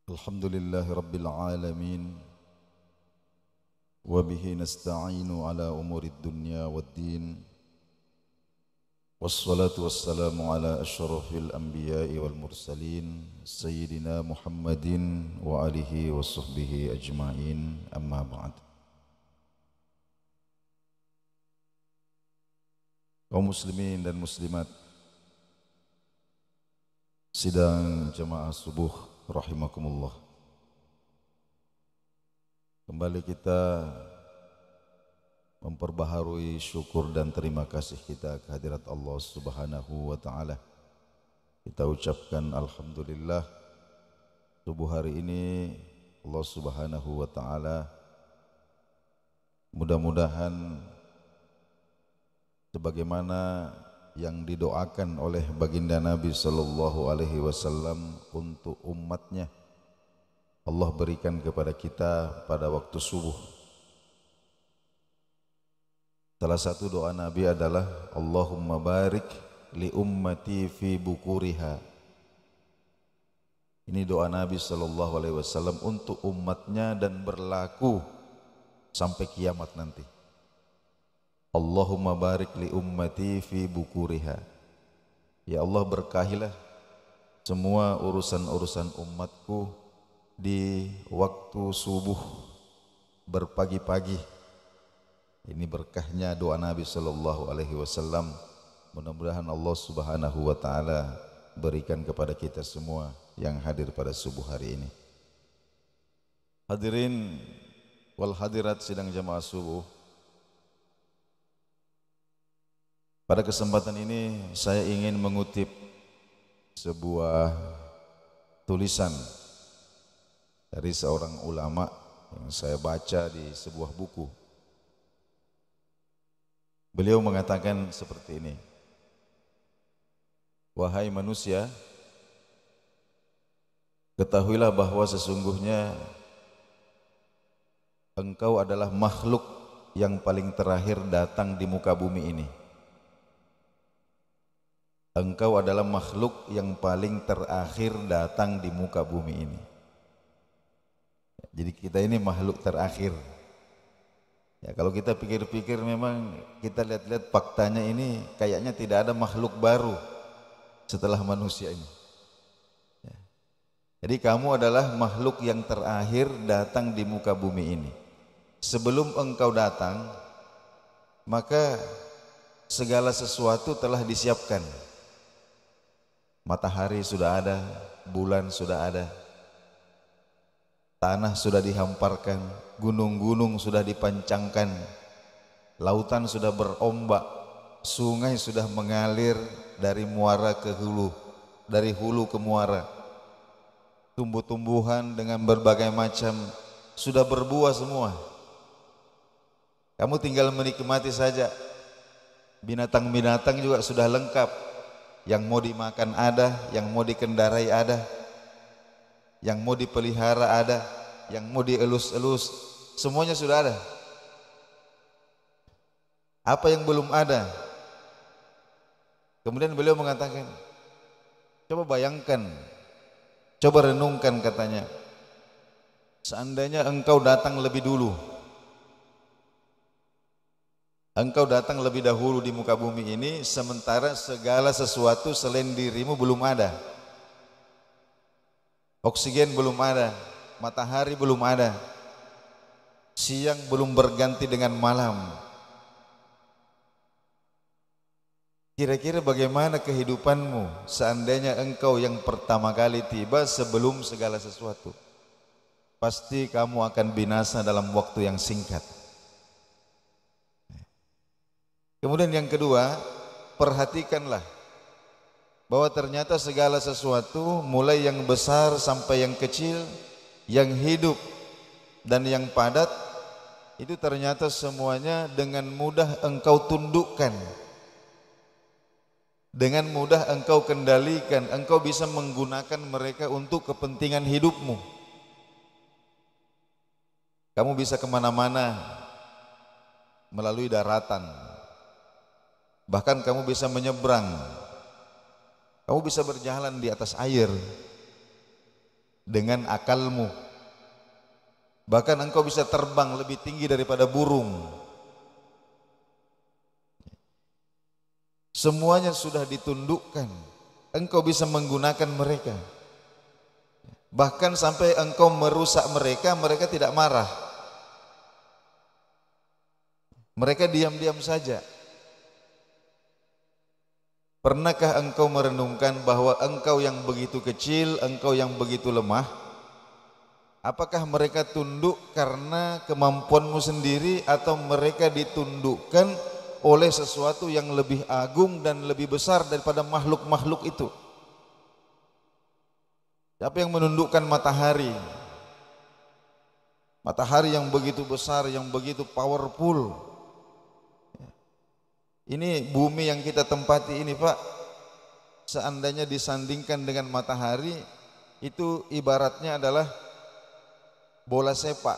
Alhamdulillahi Rabbil Alamin wa bihi nasta'inu ala umuri dunya waddin wassalatu wassalamu ala asyrafil anbiya'i wal mursalin Sayyidina Muhammadin wa alihi wa sahbihi ajma'in amma ba'd. Kaum muslimin dan muslimat sidang jamaah subuh rahimakumullah. Kembali kita memperbaharui syukur dan terima kasih kita kehadirat Allah Subhanahu wa taala. Kita ucapkan alhamdulillah, subuh hari ini Allah Subhanahu wa taala mudah-mudahan sebagaimana yang didoakan oleh baginda Nabi sallallahu alaihi wasallam untuk umatnya, Allah berikan kepada kita pada waktu subuh. Salah satu doa Nabi adalah Allahumma barik li ummati fi bukuriha. Ini doa Nabi sallallahu alaihi wasallam untuk umatnya dan berlaku sampai kiamat nanti. Allahumma barik li ummati fi bukuriha. Ya Allah, berkahilah semua urusan-urusan umatku di waktu subuh berpagi-pagi. Ini berkahnya doa Nabi sallallahu alaihi wasallam. Mudah-mudahan Allah Subhanahu wa taala berikan kepada kita semua yang hadir pada subuh hari ini. Hadirin wal hadirat sidang jamaah subuh, pada kesempatan ini saya ingin mengutip sebuah tulisan dari seorang ulama yang saya baca di sebuah buku. Beliau mengatakan seperti ini: wahai manusia, ketahuilah bahwa sesungguhnya engkau adalah makhluk yang paling terakhir datang di muka bumi ini. Engkau adalah makhluk yang paling terakhir datang di muka bumi ini. Jadi kita ini makhluk terakhir. Ya, kalau kita pikir-pikir memang kita lihat-lihat faktanya ini kayaknya tidak ada makhluk baru setelah manusia ini. Ya. Jadi kamu adalah makhluk yang terakhir datang di muka bumi ini. Sebelum engkau datang, maka segala sesuatu telah disiapkan. Matahari sudah ada, bulan sudah ada, tanah sudah dihamparkan, gunung-gunung sudah dipancangkan, lautan sudah berombak, sungai sudah mengalir dari muara ke hulu, dari hulu ke muara. Tumbuh-tumbuhan dengan berbagai macam sudah berbuah semua. Kamu tinggal menikmati saja. Binatang-binatang juga sudah lengkap. Yang mau dimakan ada, yang mau dikendarai ada, yang mau dipelihara ada, yang mau dielus-elus, semuanya sudah ada. Apa yang belum ada? Kemudian beliau mengatakan, coba bayangkan, coba renungkan, katanya, seandainya engkau datang lebih dulu, engkau datang lebih dahulu di muka bumi ini, sementara segala sesuatu selain dirimu belum ada. Oksigen belum ada, matahari belum ada, siang belum berganti dengan malam. Kira-kira bagaimana kehidupanmu seandainya engkau yang pertama kali tiba sebelum segala sesuatu? Pasti kamu akan binasa dalam waktu yang singkat. Kemudian yang kedua, perhatikanlah bahwa ternyata segala sesuatu, mulai yang besar sampai yang kecil, yang hidup dan yang padat, itu ternyata semuanya dengan mudah engkau tundukkan, dengan mudah engkau kendalikan, engkau bisa menggunakan mereka untuk kepentingan hidupmu. Kamu bisa kemana-mana melalui daratan, bahkan kamu bisa menyeberang, kamu bisa berjalan di atas air. dengan akalmu. Bahkan engkau bisa terbang lebih tinggi daripada burung. Semuanya sudah ditundukkan. Engkau bisa menggunakan mereka. Bahkan sampai engkau merusak mereka, mereka tidak marah. Mereka diam-diam saja. Pernahkah engkau merenungkan bahwa engkau yang begitu kecil, engkau yang begitu lemah, apakah mereka tunduk karena kemampuanmu sendiri atau mereka ditundukkan oleh sesuatu yang lebih agung dan lebih besar daripada makhluk-makhluk itu? Siapa yang menundukkan matahari? Matahari yang begitu besar, yang begitu powerful. Ini bumi yang kita tempati ini, Pak, seandainya disandingkan dengan matahari, itu ibaratnya adalah bola sepak.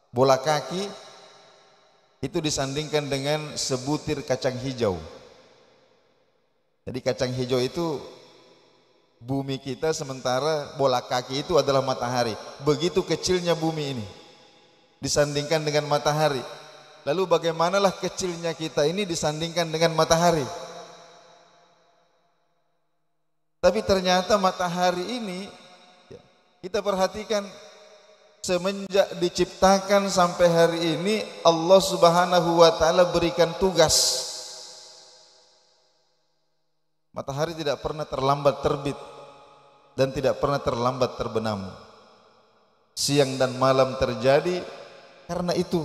Bola kaki itu disandingkan dengan sebutir kacang hijau. Jadi kacang hijau itu bumi kita, sementara bola kaki itu adalah matahari. Begitu kecilnya bumi ini disandingkan dengan matahari. Lalu bagaimanalah kecilnya kita ini disandingkan dengan matahari? Tapi ternyata matahari ini, kita perhatikan, semenjak diciptakan sampai hari ini Allah Subhanahu wa ta'ala berikan tugas. Matahari tidak pernah terlambat terbit dan tidak pernah terlambat terbenam. Siang dan malam terjadi karena itu.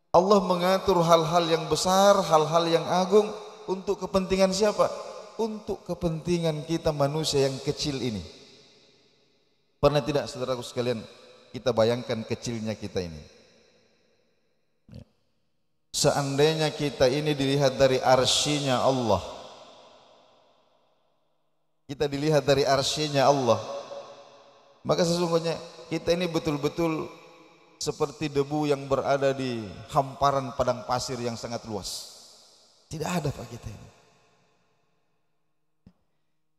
Allah mengatur hal-hal yang besar, hal-hal yang agung untuk kepentingan siapa? Untuk kepentingan kita manusia yang kecil ini. Pernah tidak saudaraku sekalian kita bayangkan kecilnya kita ini? Seandainya kita ini dilihat dari arsy-Nya Allah, kita dilihat dari arsy-Nya Allah, maka sesungguhnya kita ini betul-betul seperti debu yang berada di hamparan padang pasir yang sangat luas. Tidak ada Pak kita ini.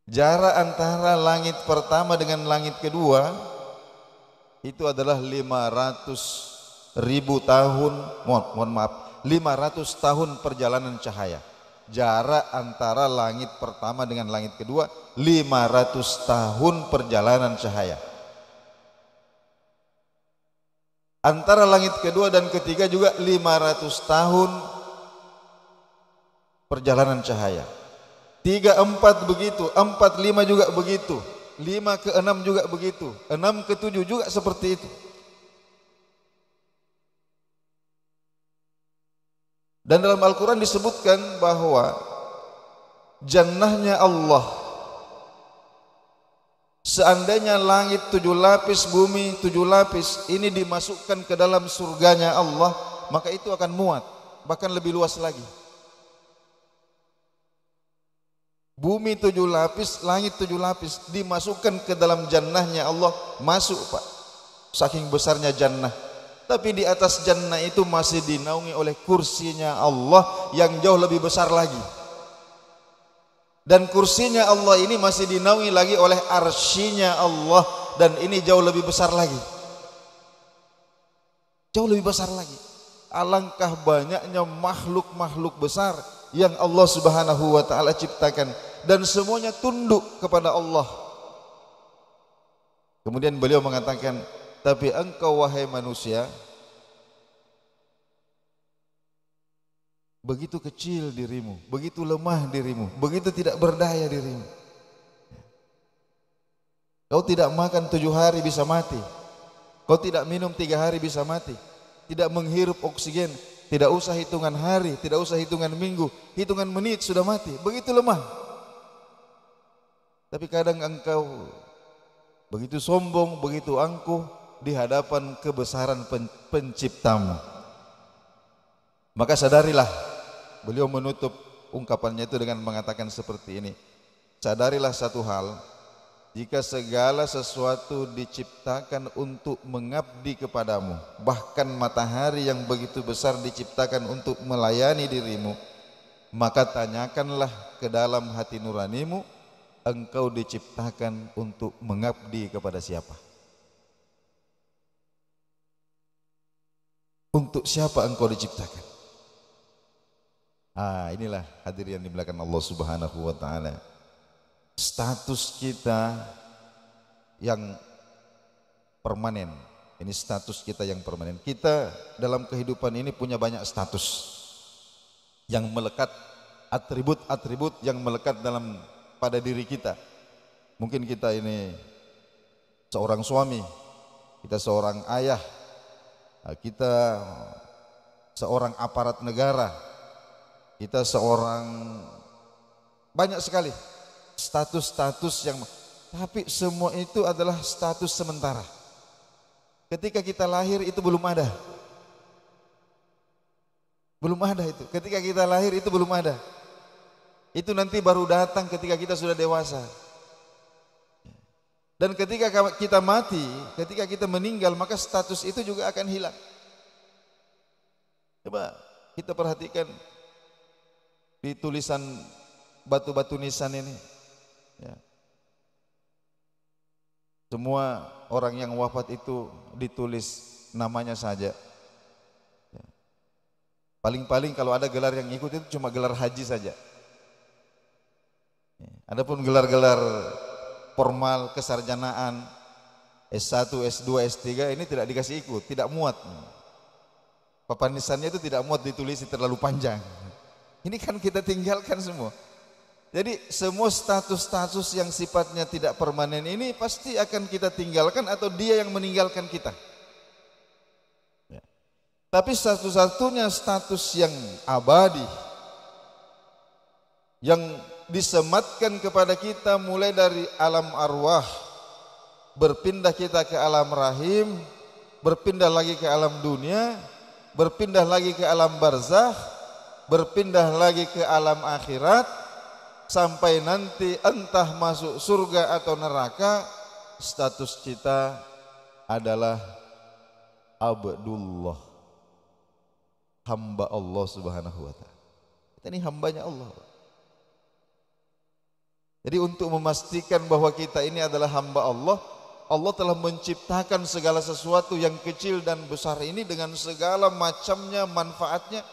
Jarak antara langit pertama dengan langit kedua itu adalah 500.000 tahun, mohon maaf, 500 tahun perjalanan cahaya. Jarak antara langit pertama dengan langit kedua 500 tahun perjalanan cahaya. Antara langit kedua dan ketiga juga 500 tahun perjalanan cahaya. 3, 4 begitu, 4, 5 juga begitu, 5 ke 6 juga begitu, 6 ke 7 juga seperti itu. Dan dalam Al-Quran disebutkan bahwa jannahnya Allah, seandainya langit 7 lapis, bumi 7 lapis ini dimasukkan ke dalam surganya Allah, maka itu akan muat, bahkan lebih luas lagi. Bumi 7 lapis, langit 7 lapis dimasukkan ke dalam jannahnya Allah, masuk Pak, saking besarnya jannah. Tapi di atas jannah itu masih dinaungi oleh kursinya Allah yang jauh lebih besar lagi. Dan kursinya Allah ini masih dinaungi lagi oleh arsy-Nya Allah, dan ini jauh lebih besar lagi. Jauh lebih besar lagi. Alangkah banyaknya makhluk-makhluk besar yang Allah Subhanahu wa ta'ala ciptakan, dan semuanya tunduk kepada Allah. Kemudian beliau mengatakan, tapi engkau wahai manusia begitu kecil dirimu, begitu lemah dirimu, begitu tidak berdaya dirimu. Kau tidak makan 7 hari bisa mati, kau tidak minum 3 hari bisa mati, tidak menghirup oksigen, tidak usah hitungan hari, tidak usah hitungan minggu, hitungan menit sudah mati, begitu lemah. Tapi kadang engkau begitu sombong, begitu angkuh di hadapan kebesaran penciptamu. Maka sadarilah, beliau menutup ungkapannya itu dengan mengatakan seperti ini, sadarilah satu hal, jika segala sesuatu diciptakan untuk mengabdi kepadamu, bahkan matahari yang begitu besar diciptakan untuk melayani dirimu, maka tanyakanlah ke dalam hati nuranimu, engkau diciptakan untuk mengabdi kepada siapa? Untuk siapa engkau diciptakan? Inilah hadirin yang dimuliakan Allah Subhanahu wa taala. Status kita yang permanen. Ini status kita yang permanen. Kita dalam kehidupan ini punya banyak status yang melekat, atribut-atribut yang melekat pada diri kita. Mungkin kita ini seorang suami, kita seorang ayah, kita seorang aparat negara, kita seorang, banyak sekali status-status yang, tapi semua itu adalah status sementara. Ketika kita lahir itu belum ada. Belum ada itu. Ketika kita lahir itu belum ada. Itu nanti baru datang ketika kita sudah dewasa. Dan ketika kita mati, ketika kita meninggal, maka status itu juga akan hilang. Coba kita perhatikan di tulisan batu-batu nisan ini. Ya. Semua orang yang wafat itu ditulis namanya saja. Ya. Paling-paling kalau ada gelar yang ikut itu cuma gelar haji saja. Ya. Adapun gelar-gelar formal kesarjanaan S1, S2, S3 ini tidak dikasih ikut, tidak muat. Papan nisannya itu tidak muat ditulis terlalu panjang. Ini kan kita tinggalkan semua. Jadi semua status-status yang sifatnya tidak permanen ini pasti akan kita tinggalkan atau dia yang meninggalkan kita. Ya. Tapi satu-satunya status yang abadi, yang disematkan kepada kita mulai dari alam arwah, berpindah kita ke alam rahim, berpindah lagi ke alam dunia, berpindah lagi ke alam barzakh, berpindah lagi ke alam akhirat, sampai nanti entah masuk surga atau neraka, status kita adalah abdullah, hamba Allah Subhanahu wa taala. Kita ini hambanya Allah. Jadi untuk memastikan bahwa kita ini adalah hamba Allah, Allah telah menciptakan segala sesuatu yang kecil dan besar ini dengan segala macamnya manfaatnya,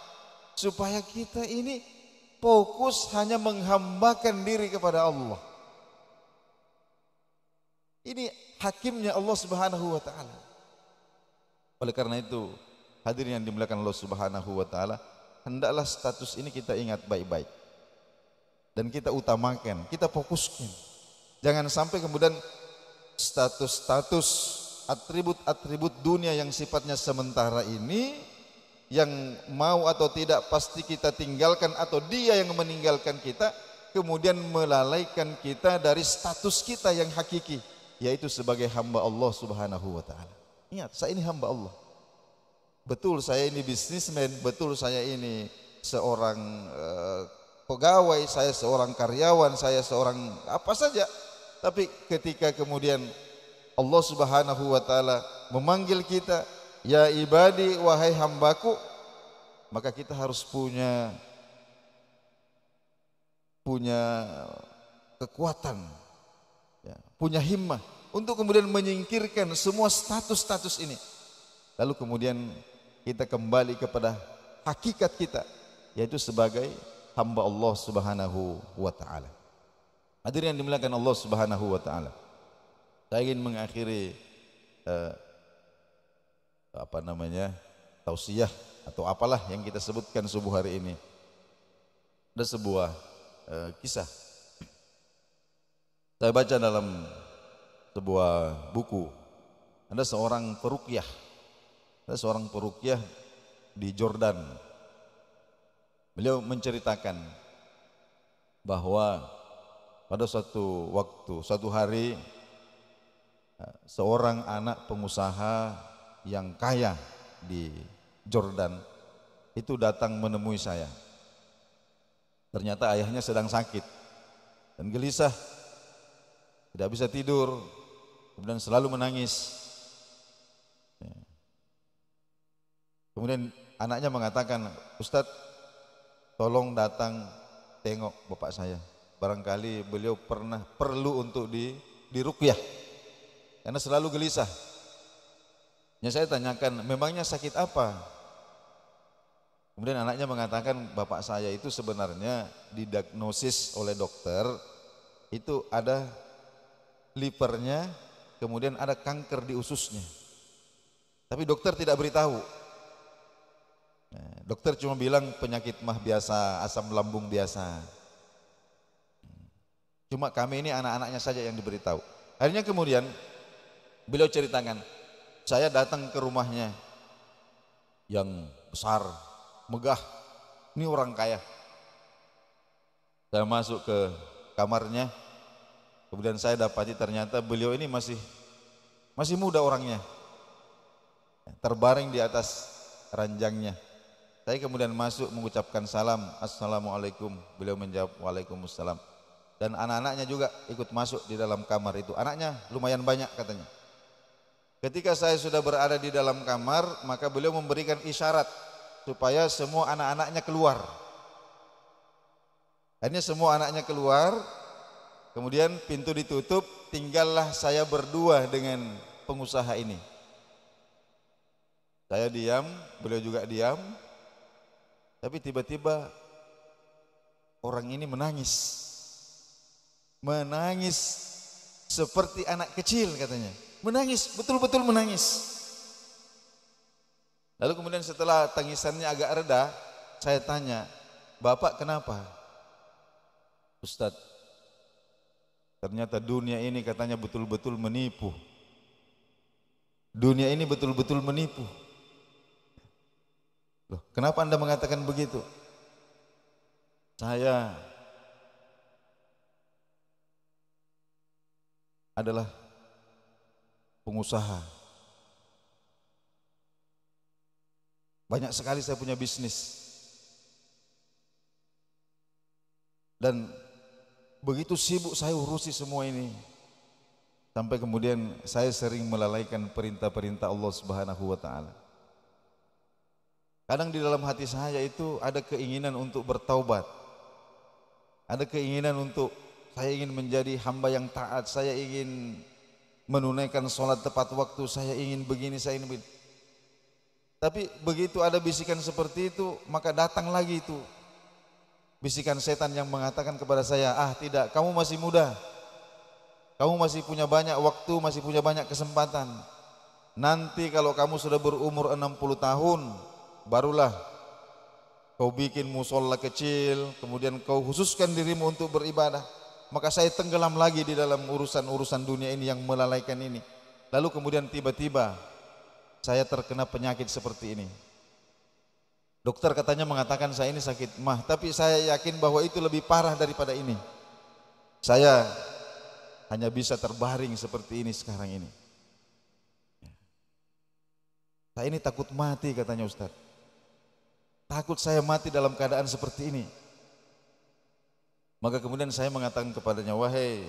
supaya kita ini fokus hanya menghambakan diri kepada Allah. Ini hakimnya Allah Subhanahu wa taala. Oleh karena itu, hadirin yang dimuliakan Allah Subhanahu wa taala, hendaklah status ini kita ingat baik-baik. Dan kita utamakan, kita fokuskan. Jangan sampai kemudian status-status, atribut-atribut dunia yang sifatnya sementara ini, yang mau atau tidak pasti kita tinggalkan atau dia yang meninggalkan kita, kemudian melalaikan kita dari status kita yang hakiki, yaitu sebagai hamba Allah Subhanahu wa taala. Ingat, saya ini hamba Allah. Betul saya ini bisnismen, betul saya ini seorang pegawai, saya seorang karyawan, saya seorang apa saja. Tapi ketika kemudian Allah Subhanahu wa taala memanggil kita, ya ibadi, wahai hambaku, maka kita harus punya kekuatan, ya, punya himmah untuk kemudian menyingkirkan semua status-status ini. Lalu kemudian kita kembali kepada hakikat kita, yaitu sebagai hamba Allah Subhanahu wa taala. Hadirin yang dimuliakan Allah Subhanahu wa taala, saya ingin mengakhiri tausiah atau apalah yang kita sebutkan subuh hari ini. Ada sebuah kisah saya baca dalam sebuah buku. Ada seorang peruqyah di Jordan. Beliau menceritakan bahwa pada suatu hari seorang anak pengusaha yang kaya di Jordan itu datang menemui saya. Ternyata ayahnya sedang sakit dan gelisah, tidak bisa tidur, kemudian selalu menangis. Kemudian anaknya mengatakan, Ustadz, tolong datang tengok bapak saya. barangkali beliau pernah perlu untuk diruqyah karena selalu gelisah. Ya, saya tanyakan, memangnya sakit apa? Kemudian anaknya mengatakan, bapak saya itu sebenarnya didiagnosis oleh dokter itu ada livernya, kemudian ada kanker di ususnya. Tapi dokter tidak beritahu. Nah, dokter cuma bilang penyakit mah biasa, asam lambung biasa. Cuma kami ini anak-anaknya saja yang diberitahu. Akhirnya kemudian beliau ceritakan, saya datang ke rumahnya yang besar, megah, ini orang kaya. Saya masuk ke kamarnya, kemudian saya dapati ternyata beliau ini masih muda orangnya, terbaring di atas ranjangnya. Saya kemudian masuk mengucapkan salam, assalamualaikum. Beliau menjawab waalaikumsalam. Dan anak-anaknya juga ikut masuk di dalam kamar itu. Anaknya lumayan banyak katanya. Ketika saya sudah berada di dalam kamar, maka beliau memberikan isyarat supaya semua anak-anaknya keluar. Akhirnya semua anaknya keluar, kemudian pintu ditutup, tinggallah saya berdua dengan pengusaha ini. Saya diam, beliau juga diam. Tapi tiba-tiba orang ini menangis. Menangis seperti anak kecil katanya. Menangis, betul-betul menangis. Lalu kemudian setelah tangisannya agak reda, saya tanya, Bapak kenapa? Ustadz, ternyata dunia ini katanya betul-betul menipu. Dunia ini betul-betul menipu. Loh, kenapa Anda mengatakan begitu? Saya adalah pengusaha. Banyak sekali saya punya bisnis. Dan begitu sibuk saya urusi semua ini. Sampai kemudian saya sering melalaikan perintah-perintah Allah Subhanahu wa taala. Kadang di dalam hati saya itu ada keinginan untuk bertaubat. Ada keinginan untuk saya ingin menjadi hamba yang taat, saya ingin menunaikan sholat tepat waktu, saya ingin begini, saya ingin begini. Tapi begitu ada bisikan seperti itu, maka datang lagi itu bisikan setan yang mengatakan kepada saya, ah tidak, kamu masih muda, kamu masih punya banyak waktu, masih punya banyak kesempatan. Nanti kalau kamu sudah berumur 60 tahun, barulah kau bikin musola kecil, kemudian kau khususkan dirimu untuk beribadah. Maka saya tenggelam lagi di dalam urusan-urusan dunia ini yang melalaikan ini. Lalu kemudian tiba-tiba saya terkena penyakit seperti ini. Dokter katanya mengatakan saya ini sakit mah, tapi saya yakin bahwa itu lebih parah daripada ini. Saya hanya bisa terbaring seperti ini sekarang ini. Saya ini takut mati katanya Ustaz. Takut saya mati dalam keadaan seperti ini. Maka kemudian saya mengatakan kepadanya, wahai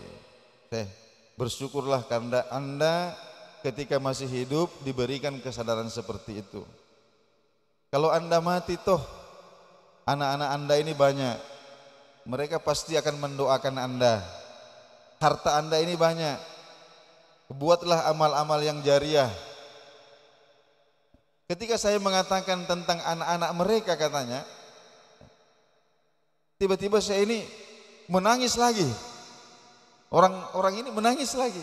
bersyukurlah karena Anda ketika masih hidup diberikan kesadaran seperti itu. Kalau Anda mati toh anak-anak Anda ini banyak, mereka pasti akan mendoakan Anda. Harta Anda ini banyak, buatlah amal-amal yang jariah. Ketika saya mengatakan tentang anak-anak mereka katanya, tiba-tiba saya ini menangis lagi. Orang ini menangis lagi.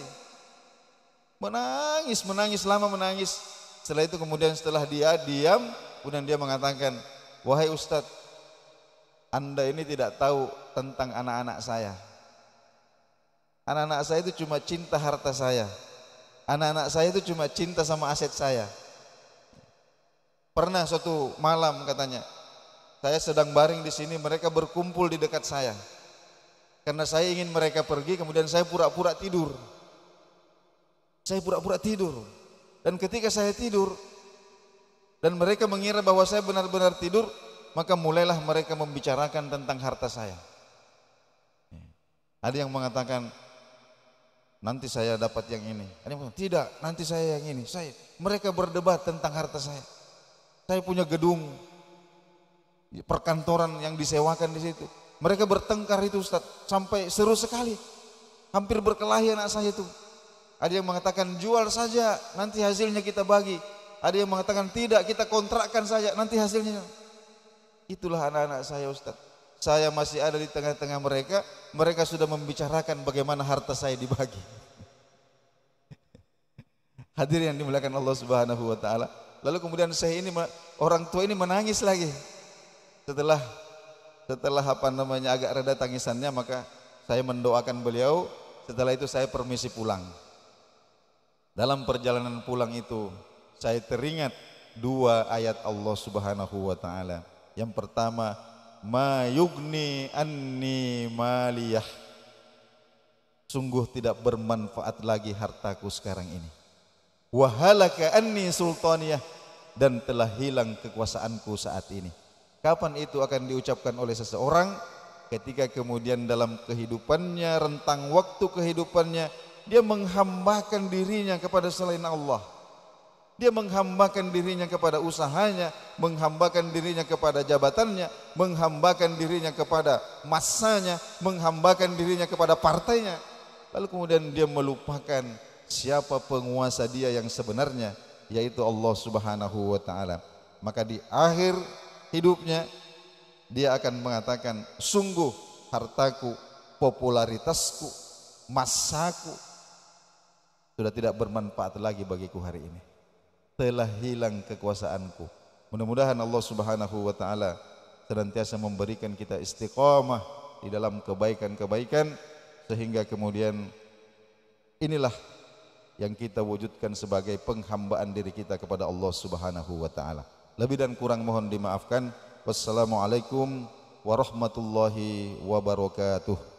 Menangis lama menangis. Setelah itu kemudian setelah dia diam, kemudian dia mengatakan, wahai Ustadz, Anda ini tidak tahu tentang anak-anak saya. Anak-anak saya itu cuma cinta harta saya. Anak-anak saya itu cuma cinta sama aset saya. Pernah suatu malam katanya, saya sedang baring di sini, mereka berkumpul di dekat saya. Karena saya ingin mereka pergi, kemudian saya pura-pura tidur. Saya pura-pura tidur. Dan ketika saya tidur, dan mereka mengira bahwa saya benar-benar tidur, maka mulailah mereka membicarakan tentang harta saya. Ada yang mengatakan, nanti saya dapat yang ini. Ada yang mengatakan, tidak, nanti saya yang ini. Mereka berdebat tentang harta saya. Saya punya gedung perkantoran yang disewakan di situ. Mereka bertengkar itu Ustaz, sampai seru sekali. Hampir berkelahi anak saya itu. Ada yang mengatakan jual saja, nanti hasilnya kita bagi. Ada yang mengatakan tidak, kita kontrakkan saja, nanti hasilnya. Itulah anak-anak saya Ustaz. Saya masih ada di tengah-tengah mereka, mereka sudah membicarakan bagaimana harta saya dibagi. Hadirin yang dimuliakan Allah Subhanahu wa taala. Lalu kemudian saya ini, orang tua ini menangis lagi. Setelah agak reda tangisannya, maka saya mendoakan beliau. Setelah itu saya permisi pulang. Dalam perjalanan pulang itu saya teringat dua ayat Allah Subhanahu wa taala. Yang pertama, ma yugni anni maliyah. Sungguh tidak bermanfaat lagi hartaku sekarang ini. Wa halaka anni sultaniyah, dan telah hilang kekuasaanku saat ini. Kapan itu akan diucapkan oleh seseorang? Ketika kemudian dalam kehidupannya, rentang waktu kehidupannya, dia menghambakan dirinya kepada selain Allah. Dia menghambakan dirinya kepada usahanya, menghambakan dirinya kepada jabatannya, menghambakan dirinya kepada masanya, menghambakan dirinya kepada partainya. Lalu kemudian dia melupakan siapa penguasa dia yang sebenarnya, yaitu Allah Subhanahu wa taala. Maka di akhir hidupnya dia akan mengatakan, sungguh hartaku, popularitasku, masaku sudah tidak bermanfaat lagi bagiku hari ini. Telah hilang kekuasaanku. Mudah-mudahan Allah Subhanahu wa taala senantiasa memberikan kita istiqamah di dalam kebaikan-kebaikan, sehingga kemudian inilah yang kita wujudkan sebagai penghambaan diri kita kepada Allah Subhanahu wa taala. Lebih dan kurang mohon dimaafkan. Wassalamualaikum warahmatullahi wabarakatuh.